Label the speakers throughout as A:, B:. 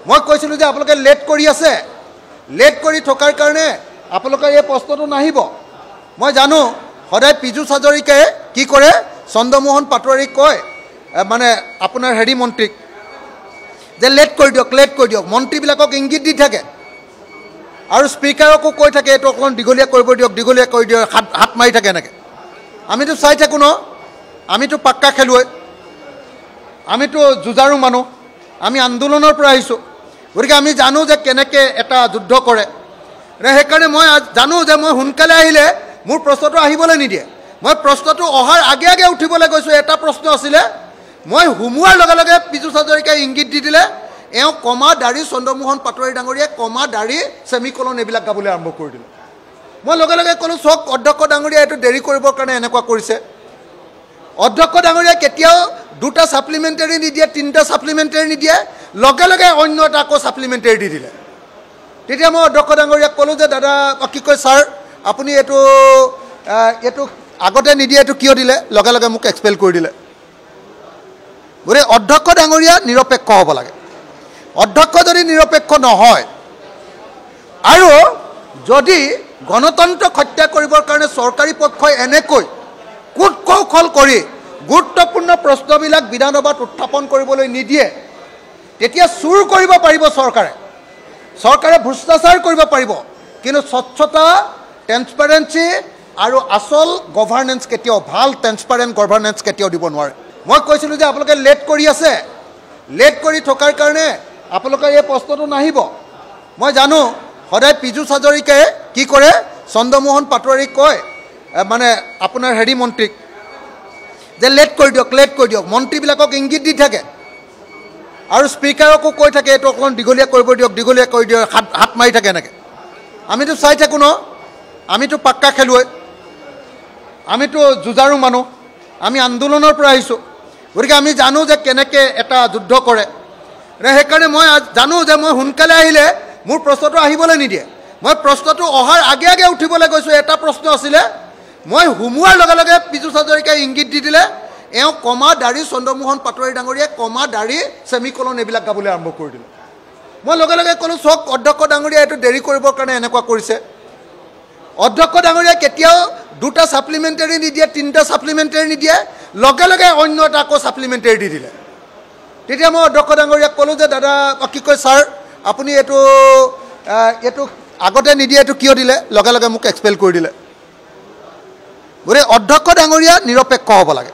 A: মই কৈছিলোঁ যে আপোনালোকে লেট কৰি আছে, লেট কৰি থকাৰ কাৰণে আপোনালোকৰ এই প্ৰশ্নটো নাহিব। মই জানো সদায় পীযুষ হাজৰিকাই কি কৰে, চন্দ্ৰমোহন পাটোৱাৰীক কয় মানে আপোনাৰ মন্ত্ৰীক যে লেট কৰি দিয়ক, মন্ত্ৰীবিলাকক ইংগিত দি থাকে আৰু স্পীকাৰকো কৈ থাকে এইটো অকণমান দীঘলীয়া কৰিব দিয়ক, হাত মাৰি থাকে এনেকৈ। আমিতো চাই থাকোঁ ন, আমিতো পাক্কা খেলুৱৈ, আমিতো যুঁজাৰু মানুহ, আমি আন্দোলনৰ পৰা আহিছোঁ, গতিকে আমি জানো যে কেনেকৈ এটা যুদ্ধ কৰে। সেইকাৰণে মই জানো যে মই সোনকালে আহিলে মোৰ প্ৰশ্নটো আহিবলৈ নিদিয়ে। মই প্ৰশ্নটো অহাৰ আগে আগে উঠিবলৈ গৈছোঁ। এটা প্ৰশ্ন আছিলে, মই সোমোৱাৰ লগে লগে পীযুষ হাজৰিকাই ইংগিত দি দিলে, এওঁ কমা দাঢ়ি চন্দ্ৰমোহন পাটোৱাৰী ডাঙৰীয়াই কমা দাঢ়ি ছেমিকলন এইবিলাক গাবলৈ আৰম্ভ কৰি দিলে। মই লগে লগে ক'লোঁ চক অধ্যক্ষ ডাঙৰীয়া এইটো দেৰি কৰিবৰ কাৰণে এনেকুৱা কৰিছে। অধ্যক্ষ ডাঙৰীয়াই কেতিয়াও 2টা ছাপ্লিমেণ্টাৰী নিদিয়ে, 3টা ছাপ্লিমেণ্টাৰী নিদিয়ে, লগে লগে অন্য এটা আকৌ ছাপ্লিমেণ্টাৰী দি দিলে। তেতিয়া মই অধ্যক্ষ ডাঙৰীয়াক ক'লোঁ যে দাদা কি কয় ছাৰ, আপুনি এইটো আগতে নিদিয়ে, এইটো কিয় দিলে? লগে লগে মোক এক্সপেল কৰি দিলে। গতিকে অধ্যক্ষ ডাঙৰীয়া নিৰপেক্ষ হ'ব লাগে। অধ্যক্ষ যদি নিৰপেক্ষ নহয় আৰু যদি গণতন্ত্ৰক হত্যা কৰিবৰ কাৰণে চৰকাৰী পক্ষই এনেকৈ কূট কৌশল কৰি গুৰুত্বপূৰ্ণ প্ৰশ্নবিলাক বিধানসভাত উত্থাপন কৰিবলৈ নিদিয়ে, তেতিয়া চুৰ কৰিব পাৰিব চৰকাৰে ভ্ৰষ্টাচাৰ কৰিব পাৰিব, কিন্তু স্বচ্ছতা, ট্ৰেন্সপাৰেঞ্চি আৰু আচল গভাৰ্নেন্স কেতিয়াও, ভাল ট্ৰেন্সপাৰেণ্ট গভাৰ্নেন্স কেতিয়াও দিব নোৱাৰে। মই কৈছিলোঁ যে আপোনালোকে লেট কৰি আছে, লেট কৰি থকাৰ কাৰণে আপোনালোকৰ এই প্ৰশ্নটো নাহিব। মই জানো সদায় পীযুষ হাজৰিকাই কি কৰে, চন্দ্ৰমোহন পাটোৱাৰীক কয় মানে আপোনাৰ মন্ত্ৰীক যে লেট কৰি দিয়ক, মন্ত্ৰীবিলাকক ইংগিত দি থাকে আৰু স্পীকাৰকো কৈ থাকে এইটো অকণমান দীঘলীয়া কৰিব দিয়ক, হাত মাৰি থাকে এনেকৈ। আমিতো চাই থাকোঁ ন, আমিতো পাক্কা খেলুৱৈ, আমিতো যুঁজাৰু মানুহ, আমি আন্দোলনৰ পৰা আহিছোঁ, গতিকে আমি জানো যে কেনেকৈ এটা যুদ্ধ কৰে। সেইকাৰণে মই জানো যে মই সোনকালে আহিলে মোৰ প্ৰশ্নটো আহিবলৈ নিদিয়ে। মই প্ৰশ্নটো অহাৰ আগে আগে উঠিবলৈ গৈছোঁ। এটা প্ৰশ্ন আছিলে, মই সোমোৱাৰ লগে লগে পীযুষ হাজৰিকাই ইংগিত দি দিলে, এওঁ কমা দাঢ়ি চন্দ্ৰমোহন পাটোৱাৰী ডাঙৰীয়াই কমা দাঢ়ি ছেমিকলন এইবিলাক গাবলৈ আৰম্ভ কৰি দিলে। মই লগে লগে ক'লোঁ চক অধ্যক্ষ ডাঙৰীয়া এইটো দেৰি কৰিবৰ কাৰণে এনেকুৱা কৰিছে। অধ্যক্ষ ডাঙৰীয়াই কেতিয়াও 2টা ছাপ্লিমেণ্টাৰী নিদিয়ে, 3টা ছাপ্লিমেণ্টাৰী নিদিয়ে, লগে লগে অন্য এটা আকৌ ছাপ্লিমেণ্টাৰী দি দিলে। তেতিয়া মই অধ্যক্ষ ডাঙৰীয়াক ক'লোঁ যে দাদা কি কয় ছাৰ, আপুনি এইটো আগতে নিদিয়ে, এইটো কিয় দিলে? লগে লগে মোক এক্সপেল কৰি দিলে। গতিকে অধ্যক্ষ ডাঙৰীয়া নিৰপেক্ষ হ'ব লাগে।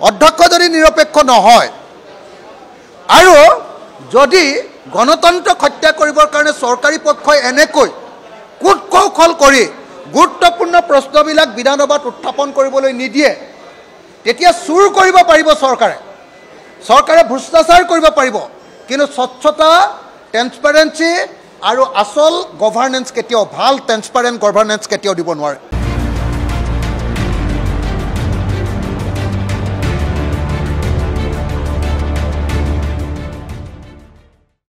A: অধ্যক্ষ যদি নিৰপেক্ষ নহয় আৰু যদি গণতন্ত্ৰক হত্যা কৰিবৰ কাৰণে চৰকাৰী পক্ষই এনেকৈ কূট কৌশল কৰি গুৰুত্বপূৰ্ণ প্ৰশ্নবিলাক বিধানসভাত উত্থাপন কৰিবলৈ নিদিয়ে, তেতিয়া চুৰ কৰিব পাৰিব চৰকাৰে ভ্ৰষ্টাচাৰ কৰিব পাৰিব, কিন্তু স্বচ্ছতা, ট্ৰেন্সপাৰেঞ্চি আৰু আচল গভাৰ্নেন্স কেতিয়াও, ভাল ট্ৰেন্সপাৰেণ্ট গভাৰ্নেন্স কেতিয়াও দিব নোৱাৰে।